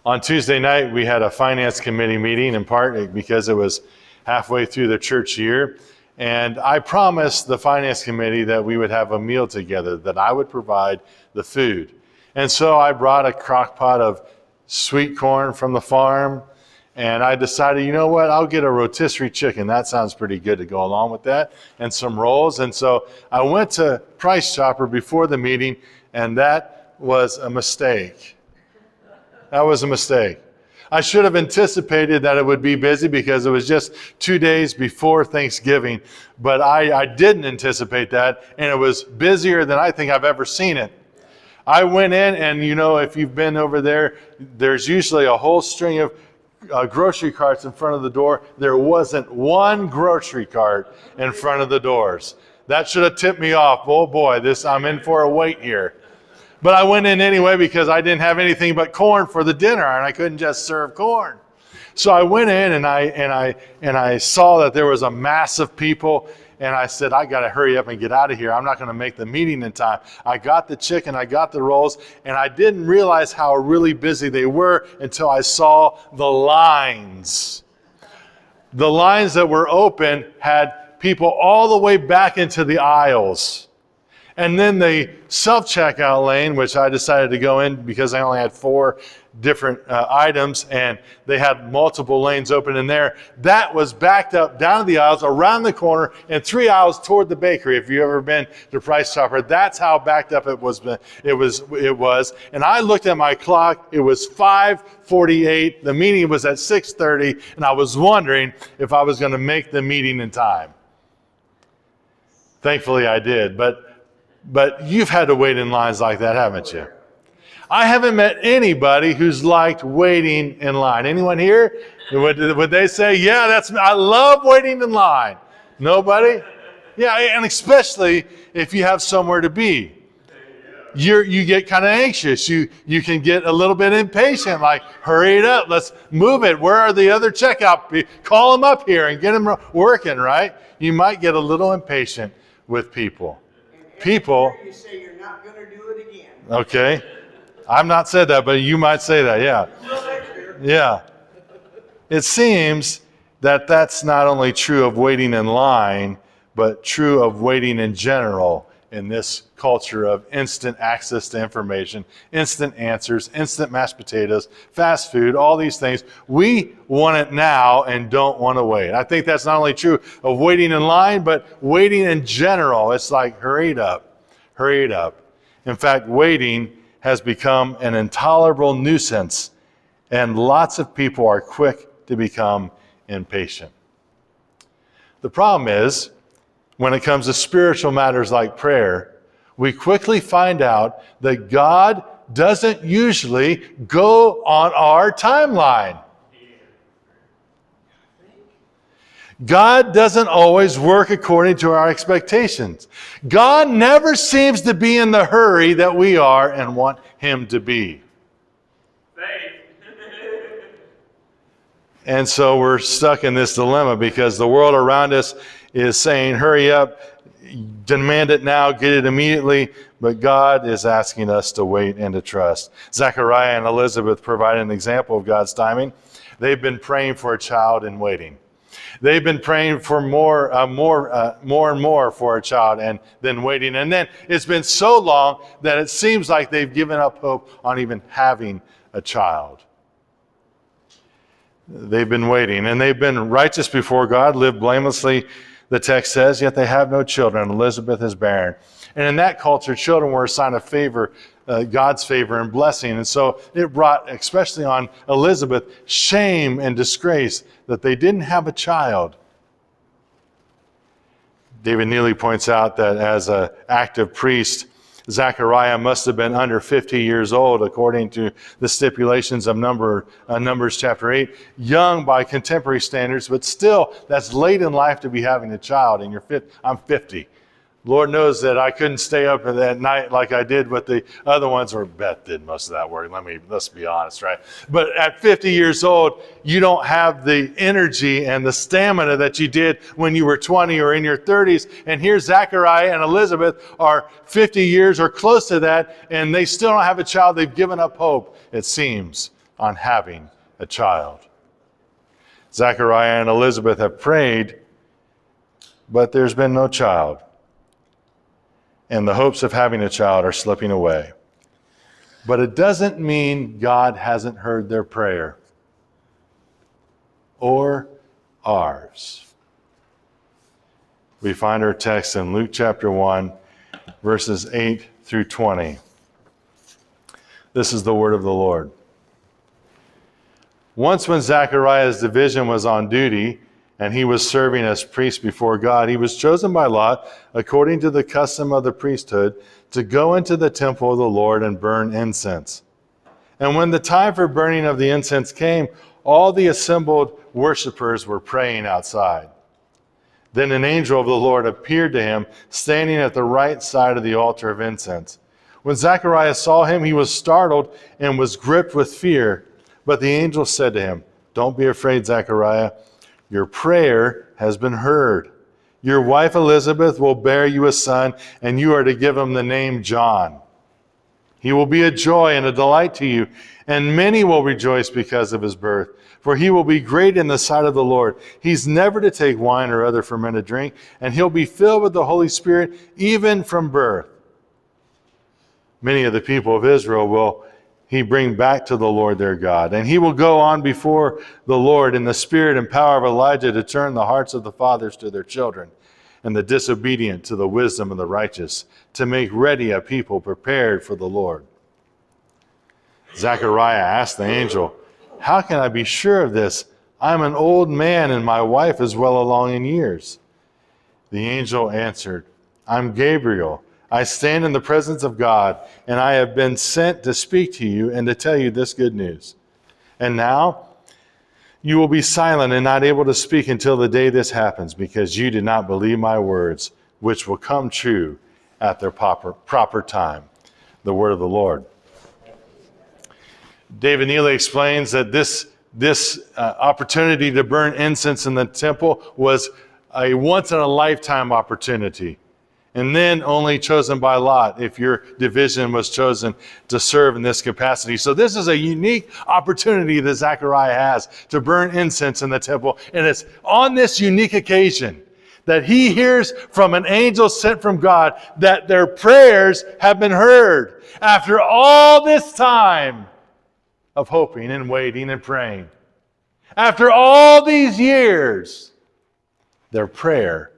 On Tuesday night, we had a finance committee meeting, in part because it was halfway through the church year. And I promised the finance committee that we would have a meal together, that I would provide the food. And so I brought a crock pot of sweet corn from the farm. And I decided, you know what, I'll get a rotisserie chicken. That sounds pretty good to go along with that. And some rolls. And so I went to Price Chopper before the meeting, and that was a mistake. That was a mistake. I should have anticipated that it would be busy because it was just 2 days before Thanksgiving, but I didn't anticipate that, and it was busier than I think I've ever seen it. I went in, and you know, if you've been over there, there's usually a whole string of grocery carts in front of the door. There wasn't one grocery cart in front of the doors. That should have tipped me off. Oh boy, I'm in for a wait here. But I went in anyway because I didn't have anything but corn for the dinner, and I couldn't just serve corn. So I went in and I saw that there was a mass of people, and I said, I got to hurry up and get out of here. I'm not going to make the meeting in time. I got the chicken, I got the rolls, and I didn't realize how really busy they were until I saw the lines. The lines that were open had people all the way back into the aisles. And then the self-checkout lane, which I decided to go in because I only had 4 different items, and they had multiple lanes open in there. That was backed up down the aisles, around the corner, and 3 aisles toward the bakery. If you've ever been to Price Chopper, that's how backed up it was. And I looked at my clock. It was 5:48. The meeting was at 6:30, and I was wondering if I was going to make the meeting in time. Thankfully, I did. But you've had to wait in lines like that, haven't you? I haven't met anybody who's liked waiting in line. Anyone here? Would they say, yeah, I love waiting in line? Nobody? Yeah, and especially if you have somewhere to be. You get kind of anxious. You can get a little bit impatient, like, hurry it up, let's move it. Where are the other checkout people? Call them up here and get them working, right? You might get a little impatient with people. You say you're not going to do it again. Okay. I've not said that, but you might say that, yeah. Yeah. It seems that that's not only true of waiting in line, but true of waiting in general in this culture of instant access to information, instant answers, instant mashed potatoes, fast food, all these things. We want it now and don't want to wait. I think that's not only true of waiting in line, but waiting in general. It's like, hurry it up, hurry it up. In fact, waiting has become an intolerable nuisance, and lots of people are quick to become impatient. The problem is, when it comes to spiritual matters like prayer, we quickly find out that God doesn't usually go on our timeline. God doesn't always work according to our expectations. God never seems to be in the hurry that we are and want Him to be. And so we're stuck in this dilemma because the world around us is saying, hurry up, demand it now, get it immediately. But God is asking us to wait and to trust. Zechariah and Elizabeth provide an example of God's timing. They've been praying for a child and waiting. They've been praying for more and more for a child and then waiting. And then it's been so long that it seems like they've given up hope on even having a child. They've been waiting, and they've been righteous before God, lived blamelessly, the text says, yet they have no children. Elizabeth is barren. And in that culture, children were a sign of favor, God's favor and blessing. And so it brought, especially on Elizabeth, shame and disgrace that they didn't have a child. David Neely points out that as an active priest, Zechariah must have been under 50 years old, according to the stipulations of Numbers chapter 8. Young by contemporary standards, but still, that's late in life to be having a child. And I'm 50. Lord knows that I couldn't stay up at night like I did with the other ones, or Beth did most of that work. Let's be honest, right? But at 50 years old, you don't have the energy and the stamina that you did when you were 20 or in your 30s. And here Zechariah and Elizabeth are 50 years or close to that, and they still don't have a child. They've given up hope, it seems, on having a child. Zechariah and Elizabeth have prayed, but there's been no child. And the hopes of having a child are slipping away. But it doesn't mean God hasn't heard their prayer or ours. We find our text in Luke chapter 1, verses 8 through 20. This is the word of the Lord. Once when Zechariah's division was on duty, and he was serving as priest before God, he was chosen by Lot, according to the custom of the priesthood, to go into the temple of the Lord and burn incense. And when the time for burning of the incense came, all the assembled worshipers were praying outside. Then an angel of the Lord appeared to him, standing at the right side of the altar of incense. When Zechariah saw him, he was startled and was gripped with fear. But the angel said to him, "Don't be afraid, Zechariah. Your prayer has been heard. Your wife Elizabeth will bear you a son, and you are to give him the name John. He will be a joy and a delight to you, and many will rejoice because of his birth. For he will be great in the sight of the Lord. He's never to take wine or other fermented drink, and he'll be filled with the Holy Spirit even from birth. Many of the people of Israel will he bring back to the Lord their God. And he will go on before the Lord in the spirit and power of Elijah to turn the hearts of the fathers to their children and the disobedient to the wisdom of the righteous, to make ready a people prepared for the Lord." Zechariah asked the angel, "How can I be sure of this? I'm an old man and my wife is well along in years." The angel answered, "I'm Gabriel. I stand in the presence of God, and I have been sent to speak to you and to tell you this good news. And now you will be silent and not able to speak until the day this happens, because you did not believe my words, which will come true at their proper time." The word of the Lord. David Neely explains that this opportunity to burn incense in the temple was a once-in-a-lifetime opportunity. And then only chosen by Lot if your division was chosen to serve in this capacity. So this is a unique opportunity that Zechariah has to burn incense in the temple. And it's on this unique occasion that he hears from an angel sent from God that their prayers have been heard. After all this time of hoping and waiting and praying, after all these years, their prayer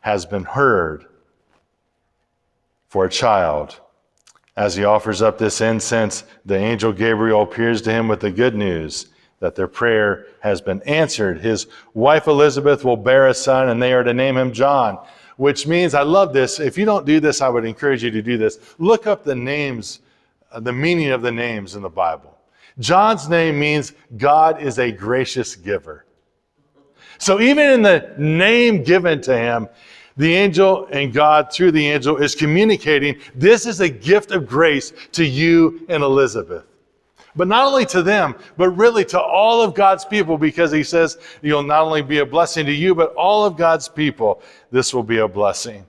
has been heard for a child. As he offers up this incense, the angel Gabriel appears to him with the good news that their prayer has been answered. His wife Elizabeth will bear a son, and they are to name him John, which means, I love this. If you don't do this, I would encourage you to do this. Look up the names, the meaning of the names in the Bible. John's name means God is a gracious giver. So even in the name given to him, the angel and God, through the angel, is communicating, this is a gift of grace to you and Elizabeth. But not only to them, but really to all of God's people, because he says you'll not only be a blessing to you, but all of God's people, this will be a blessing.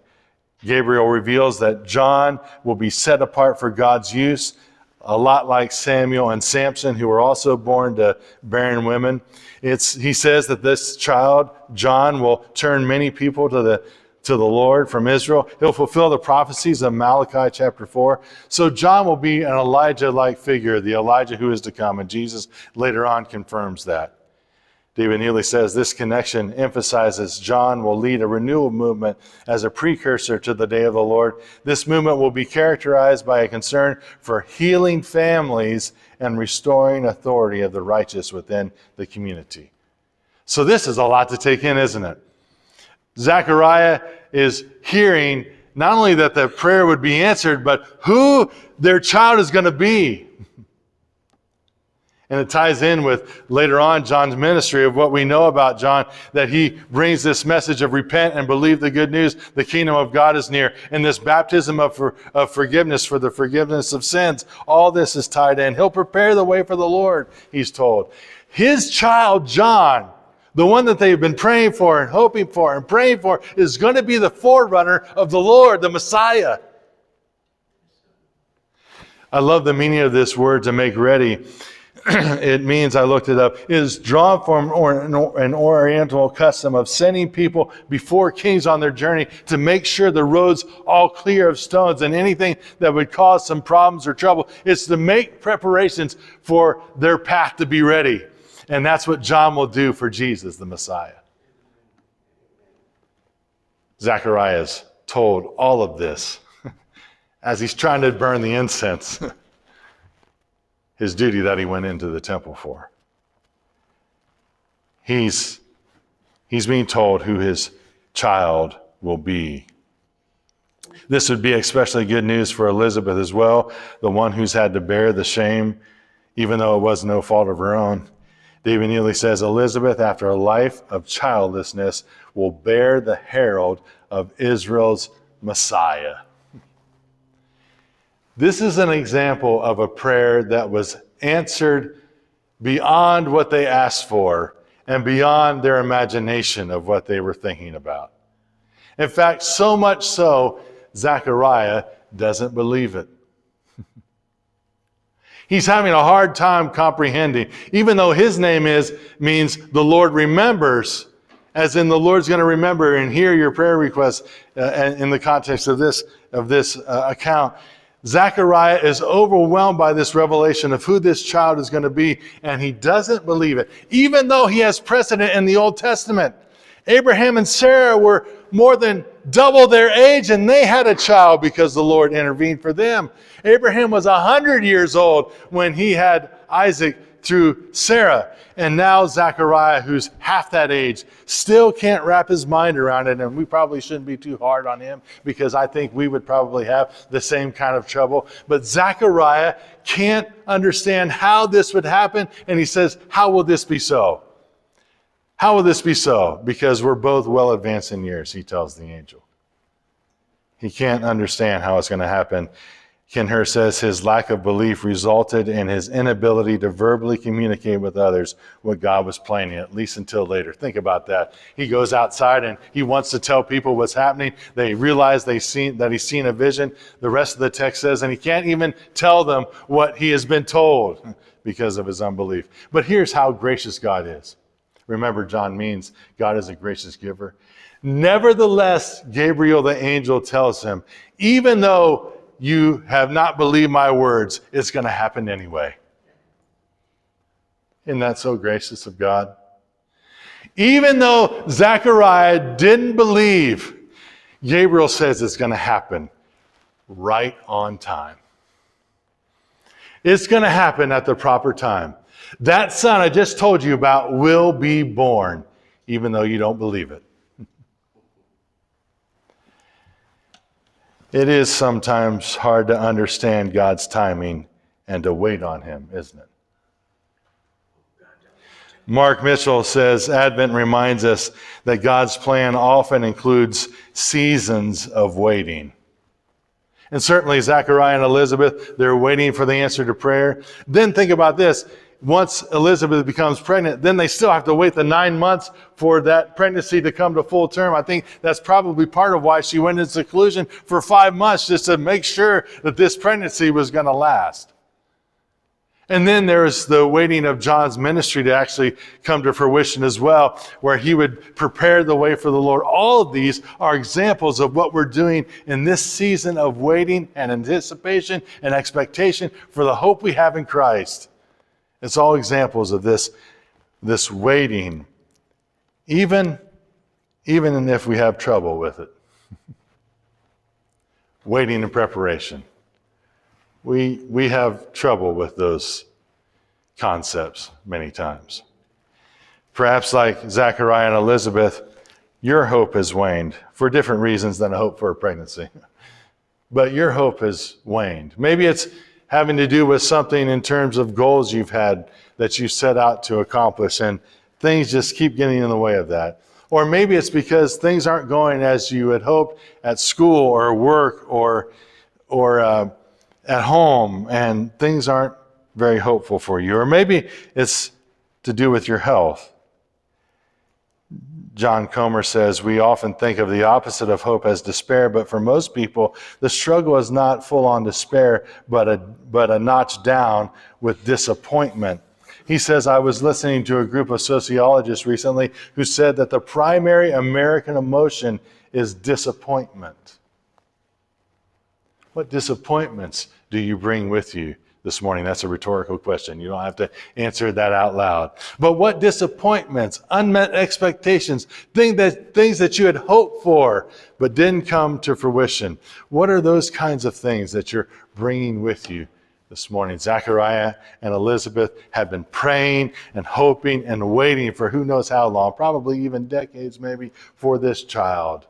Gabriel reveals that John will be set apart for God's use, a lot like Samuel and Samson, who were also born to barren women. He says that this child, John, will turn many people to the Lord from Israel. He'll fulfill the prophecies of Malachi chapter 4. So John will be an Elijah-like figure, the Elijah who is to come, and Jesus later on confirms that. David Neely says this connection emphasizes John will lead a renewal movement as a precursor to the day of the Lord. This movement will be characterized by a concern for healing families and restoring authority of the righteous within the community. So this is a lot to take in, isn't it? Zechariah is hearing not only that the prayer would be answered, but who their child is going to be. And it ties in with later on John's ministry of what we know about John, that he brings this message of repent and believe the good news. The kingdom of God is near. And this baptism of forgiveness for the forgiveness of sins. All this is tied in. He'll prepare the way for the Lord, he's told. His child, John, the one that they've been praying for and hoping for and praying for, is going to be the forerunner of the Lord, the Messiah. I love the meaning of this word, to make ready. It means, I looked it up, is drawn from an oriental custom of sending people before kings on their journey to make sure the road's all clear of stones and anything that would cause some problems or trouble. It's to make preparations for their path to be ready. And that's what John will do for Jesus, the Messiah. Zacharias told all of this as he's trying to burn the incense. His duty that he went into the temple for. He's being told who his child will be. This would be especially good news for Elizabeth as well, the one who's had to bear the shame, even though it was no fault of her own. David Neely says, Elizabeth, after a life of childlessness, will bear the herald of Israel's Messiah. This is an example of a prayer that was answered beyond what they asked for and beyond their imagination of what they were thinking about. In fact, so much so, Zechariah doesn't believe it. He's having a hard time comprehending, even though his name means the Lord remembers, as in the Lord's going to remember and hear your prayer requests in the context of this account. Zechariah is overwhelmed by this revelation of who this child is going to be, and he doesn't believe it, even though he has precedent in the Old Testament. Abraham and Sarah were more than double their age, and they had a child because the Lord intervened for them. Abraham was 100 years old when he had Isaac through Sarah. And now Zechariah, who's half that age, still can't wrap his mind around it. And we probably shouldn't be too hard on him, because I think we would probably have the same kind of trouble. But Zechariah can't understand how this would happen. And he says, how will this be so? How will this be so? Because we're both well advanced in years, he tells the angel. He can't understand how it's going to happen. Ken Hur says his lack of belief resulted in his inability to verbally communicate with others what God was planning, at least until later. Think about that. He goes outside and he wants to tell people what's happening. They realize that he's seen a vision. The rest of the text says, and he can't even tell them what he has been told because of his unbelief. But here's how gracious God is. Remember, John means God is a gracious giver. Nevertheless, Gabriel the angel tells him, even though you have not believed my words, it's going to happen anyway. Isn't that so gracious of God? Even though Zechariah didn't believe, Gabriel says it's going to happen right on time. It's going to happen at the proper time. That son I just told you about will be born, even though you don't believe it. It is sometimes hard to understand God's timing and to wait on him, isn't it? Mark Mitchell says, Advent reminds us that God's plan often includes seasons of waiting. And certainly Zechariah and Elizabeth, they're waiting for the answer to prayer. Then think about this. Once Elizabeth becomes pregnant, then they still have to wait the 9 months for that pregnancy to come to full term. I think that's probably part of why she went into seclusion for 5 months, just to make sure that this pregnancy was going to last. And then there's the waiting of John's ministry to actually come to fruition as well, where he would prepare the way for the Lord. All of these are examples of what we're doing in this season of waiting and anticipation and expectation for the hope we have in Christ. It's all examples of this waiting, even if we have trouble with it. Waiting in preparation. We have trouble with those concepts many times. Perhaps like Zechariah and Elizabeth, your hope has waned for different reasons than a hope for a pregnancy. But your hope has waned. Maybe it's having to do with something in terms of goals you've had that you set out to accomplish, and things just keep getting in the way of that. Or maybe it's because things aren't going as you had hoped at school or work or at home, and things aren't very hopeful for you. Or maybe it's to do with your health. John Comer says, we often think of the opposite of hope as despair, but for most people, the struggle is not full-on despair, but a notch down with disappointment. He says, I was listening to a group of sociologists recently who said that the primary American emotion is disappointment. What disappointments do you bring with you this morning? That's a rhetorical question. You don't have to answer that out loud. But what disappointments, unmet expectations, things that you had hoped for but didn't come to fruition? What are those kinds of things that you're bringing with you this morning? Zachariah and Elizabeth have been praying and hoping and waiting for who knows how long, probably even decades maybe, for this child.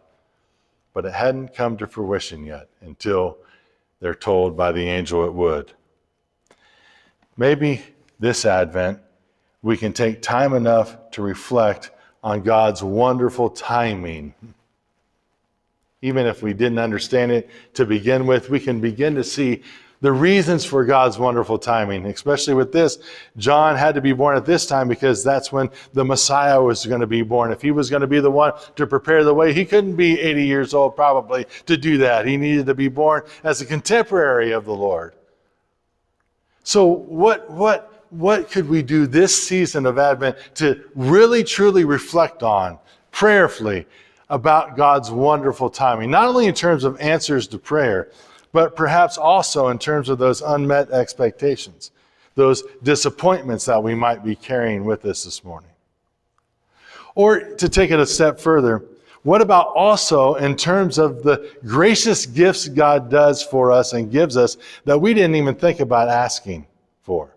But it hadn't come to fruition yet until they're told by the angel it would. Maybe this Advent, we can take time enough to reflect on God's wonderful timing. Even if we didn't understand it to begin with, we can begin to see the reasons for God's wonderful timing, especially with this. John had to be born at this time because that's when the Messiah was going to be born. If he was going to be the one to prepare the way, he couldn't be 80 years old probably to do that. He needed to be born as a contemporary of the Lord. So what could we do this season of Advent to really, truly reflect on prayerfully about God's wonderful timing? Not only in terms of answers to prayer, but perhaps also in terms of those unmet expectations, those disappointments that we might be carrying with us this morning. Or to take it a step further, what about also in terms of the gracious gifts God does for us and gives us that we didn't even think about asking for?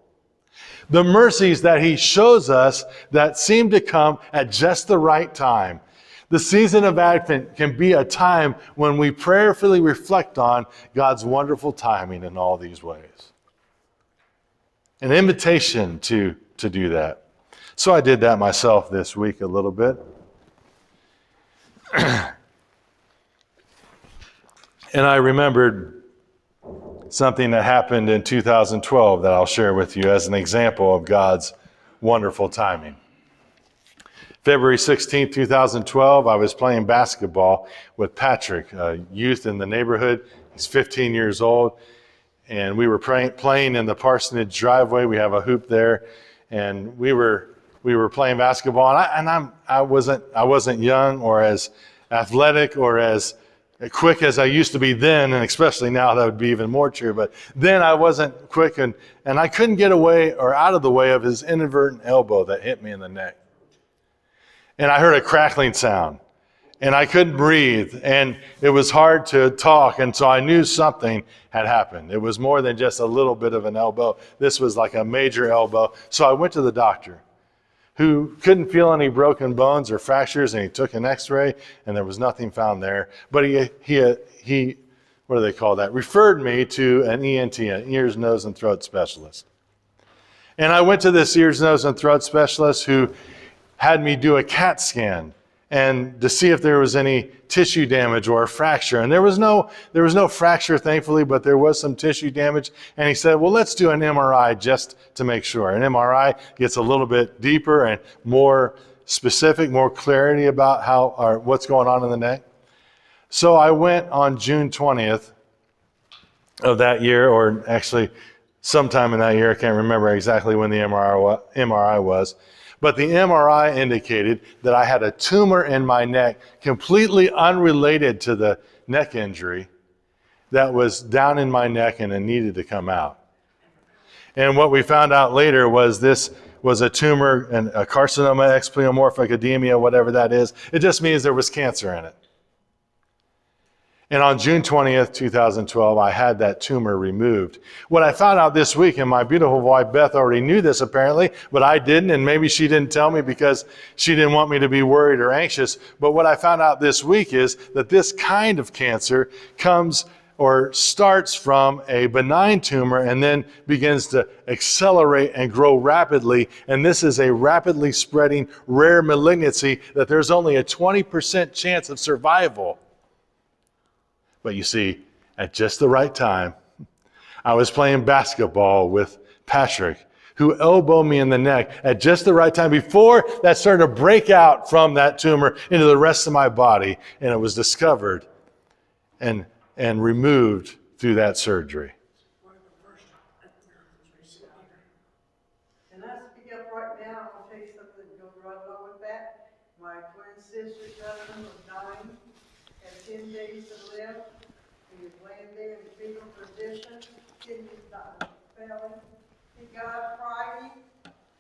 The mercies that he shows us that seem to come at just the right time. The season of Advent can be a time when we prayerfully reflect on God's wonderful timing in all these ways. An invitation to do that. So I did that myself this week a little bit. And I remembered something that happened in 2012 that I'll share with you as an example of God's wonderful timing. February 16, 2012, I was playing basketball with Patrick, a youth in the neighborhood. He's 15 years old. And we were playing in the parsonage driveway. We have a hoop there. And we were playing basketball. And I wasn't young or as athletic or as quick as I used to be then, and especially now that would be even more true. But then I wasn't quick, and I couldn't get away or out of the way of his inadvertent elbow that hit me in the neck. And I heard a crackling sound, and I couldn't breathe, and it was hard to talk, and so I knew something had happened. It was more than just a little bit of an elbow. This was like a major elbow. So I went to the doctor, who couldn't feel any broken bones or fractures, and he took an x-ray, and there was nothing found there. But he what do they call that? Referred me to an ENT, an ears, nose, and throat specialist. And I went to this ears, nose, and throat specialist who had me do a CAT scan and to see if there was any tissue damage or a fracture. And there was no fracture, thankfully, but there was some tissue damage. And he said, well, let's do an MRI just to make sure. An MRI gets a little bit deeper and more specific, more clarity about how or what's going on in the neck. So I went on June 20th of that year, or actually sometime in that year. I can't remember exactly when the MRI was. But the MRI indicated that I had a tumor in my neck, completely unrelated to the neck injury, that was down in my neck and it needed to come out. And what we found out later was this was a tumor, and a carcinoma expliomorphic edema, whatever that is. It just means there was cancer in it. And on June 20th, 2012, I had that tumor removed. What I found out this week, and my beautiful wife Beth already knew this apparently, but I didn't, and maybe she didn't tell me because she didn't want me to be worried or anxious. But what I found out this week is that this kind of cancer comes or starts from a benign tumor and then begins to accelerate and grow rapidly. And this is a rapidly spreading rare malignancy that there's only a 20% chance of survival. But you see, at just the right time, I was playing basketball with Patrick, who elbowed me in the neck at just the right time before that started to break out from that tumor into the rest of my body. And it was discovered and removed through that surgery. Can I speak up right now? I'll tell you something that goes right along with that. My twin sister's husband was dying, had 10 days to live. He was laying there in fetal position, kidneys failing. He got up Friday,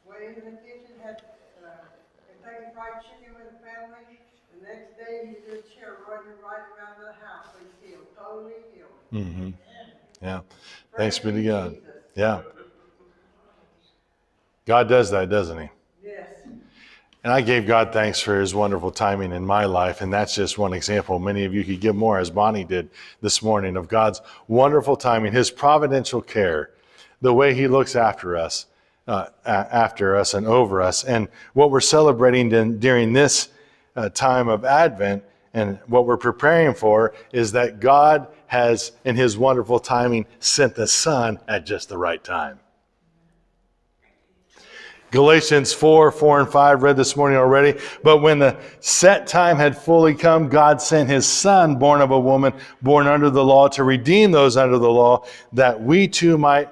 went into the kitchen, had Kentucky Fried Chicken with the family. The next day, he's in a chair running right around the house. So he's healed, totally healed. Mm-hmm. Yeah. Thanks be to God. Yeah. God does that, doesn't he? Yes. And I gave God thanks for his wonderful timing in my life. And that's just one example. Many of you could give more, as Bonnie did this morning, of God's wonderful timing, his providential care, the way he looks after us and over us. And what we're celebrating during this time of Advent and what we're preparing for is that God has, in his wonderful timing, sent the Son at just the right time. Galatians 4 and 5, read this morning already. But when the set time had fully come, God sent his Son, born of a woman, born under the law, to redeem those under the law, that we too might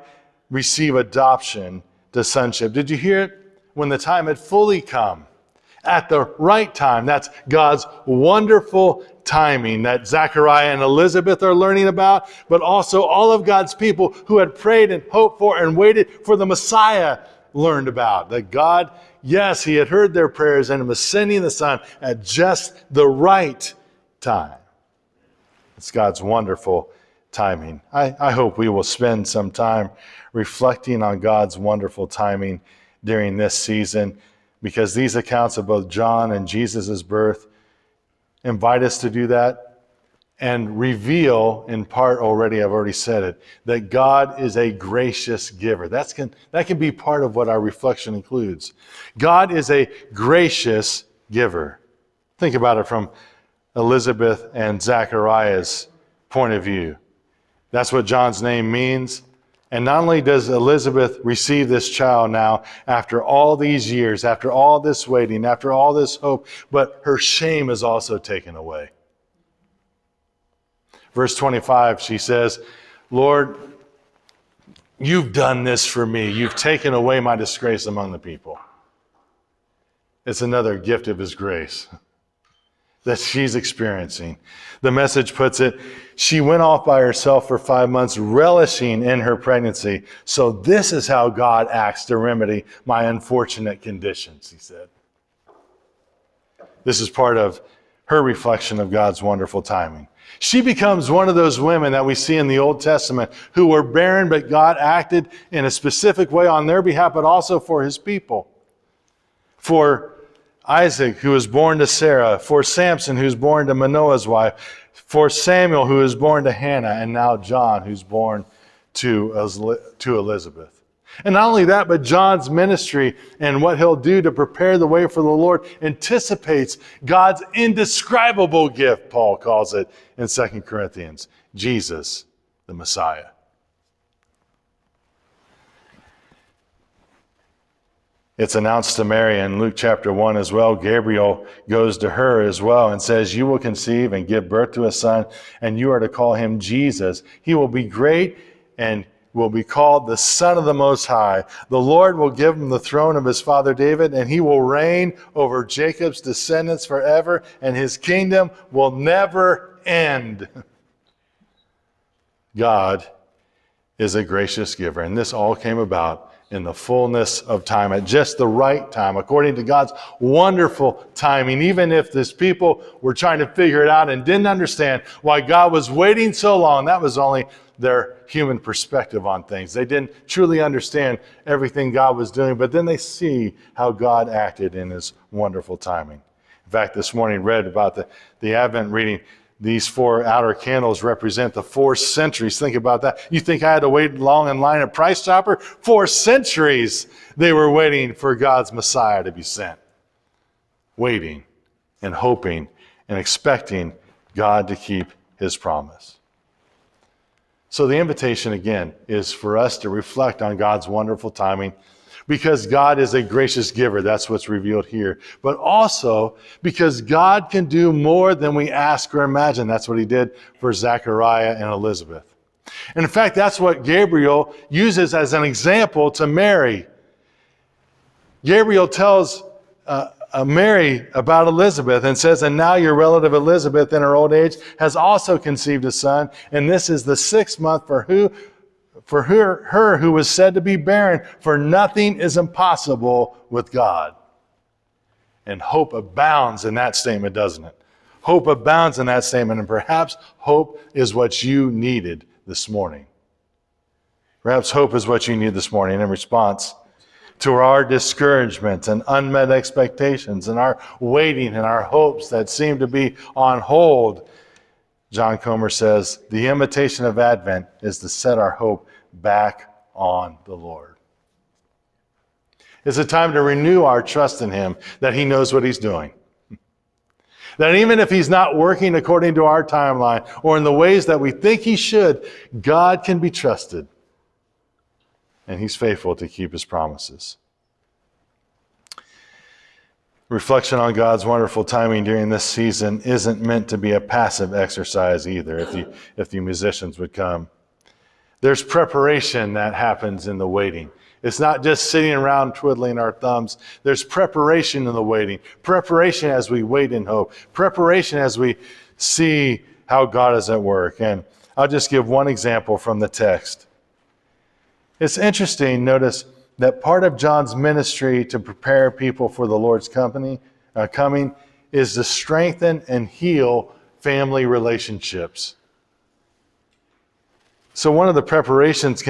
receive adoption to sonship. Did you hear it? When the time had fully come, at the right time. That's God's wonderful timing that Zechariah and Elizabeth are learning about, but also all of God's people who had prayed and hoped for and waited for the Messiah learned about. That God, yes, he had heard their prayers and was sending the Son at just the right time. It's God's wonderful timing. I hope we will spend some time reflecting on God's wonderful timing during this season, because these accounts of both John and Jesus' birth invite us to do that and reveal, in part already, I've already said it, that God is a gracious giver. That can be part of what our reflection includes. God is a gracious giver. Think about it from Elizabeth and Zechariah's point of view. That's what John's name means. And not only does Elizabeth receive this child now after all these years, after all this waiting, after all this hope, but her shame is also taken away. Verse 25, she says, Lord, you've done this for me. You've taken away my disgrace among the people. It's another gift of his grace that she's experiencing. The Message puts it, she went off by herself for 5 months, relishing in her pregnancy. So this is how God acts to remedy my unfortunate conditions, he said. This is part of her reflection of God's wonderful timing. She becomes one of those women that we see in the Old Testament who were barren, but God acted in a specific way on their behalf, but also for his people. For Isaac, who was born to Sarah, for Samson, who's born to Manoah's wife, for Samuel, who is born to Hannah, and now John, who's born to Elizabeth. And not only that, but John's ministry and what he'll do to prepare the way for the Lord anticipates God's indescribable gift, Paul calls it in 2 Corinthians, Jesus, the Messiah. It's announced to Mary in Luke chapter 1 as well. Gabriel goes to her as well and says, you will conceive and give birth to a son, and you are to call him Jesus. He will be great and will be called the Son of the Most High. The Lord will give him the throne of his father David, and he will reign over Jacob's descendants forever, and his kingdom will never end. God is a gracious giver, and this all came about in the fullness of time, at just the right time, according to God's wonderful timing. Even if these people were trying to figure it out and didn't understand why God was waiting so long, that was only their human perspective on things. They didn't truly understand everything God was doing, but then they see how God acted in his wonderful timing. In fact, this morning read about the Advent reading These 4 outer candles represent the 4 centuries. Think about that. You think I had to wait long in line at Price Chopper? 4 centuries they were waiting for God's Messiah to be sent. Waiting and hoping and expecting God to keep his promise. So the invitation again is for us to reflect on God's wonderful timing, because God is a gracious giver. That's what's revealed here. But also because God can do more than we ask or imagine. That's what he did for Zechariah and Elizabeth. And in fact, that's what Gabriel uses as an example to Mary. Gabriel tells Mary about Elizabeth and says, and now your relative Elizabeth in her old age has also conceived a son, and this is the 6th month for her who was said to be barren, for nothing is impossible with God. And hope abounds in that statement, doesn't it? Hope abounds in that statement, and perhaps hope is what you needed this morning. Perhaps hope is what you need this morning in response to our discouragement and unmet expectations and our waiting and our hopes that seem to be on hold. John Comer says, the invitation of Advent is to set our hope back on the Lord. It's a time to renew our trust in him, that he knows what he's doing. That even if he's not working according to our timeline or in the ways that we think he should, God can be trusted. And he's faithful to keep his promises. Reflection on God's wonderful timing during this season isn't meant to be a passive exercise either, if the musicians would come. There's preparation that happens in the waiting. It's not just sitting around twiddling our thumbs. There's preparation in the waiting. Preparation as we wait in hope. Preparation as we see how God is at work. And I'll just give one example from the text. It's interesting, notice that part of John's ministry to prepare people for the Lord's coming is to strengthen and heal family relationships. So one of the preparations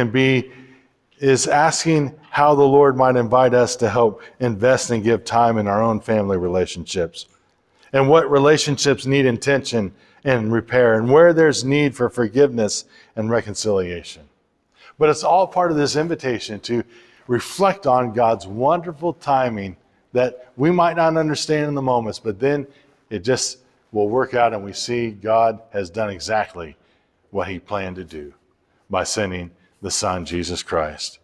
is asking how the Lord might invite us to help invest and give time in our own family relationships, and what relationships need intention and repair, and where there's need for forgiveness and reconciliation. But it's all part of this invitation to reflect on God's wonderful timing that we might not understand in the moments, but then it just will work out and we see God has done exactly what he planned to do by sending the Son, Jesus Christ.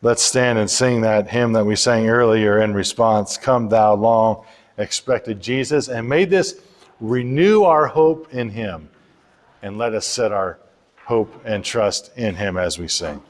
Let's stand and sing that hymn that we sang earlier in response, Come Thou Long Expected Jesus, and may this renew our hope in him, and let us set our hope and trust in him as we sing.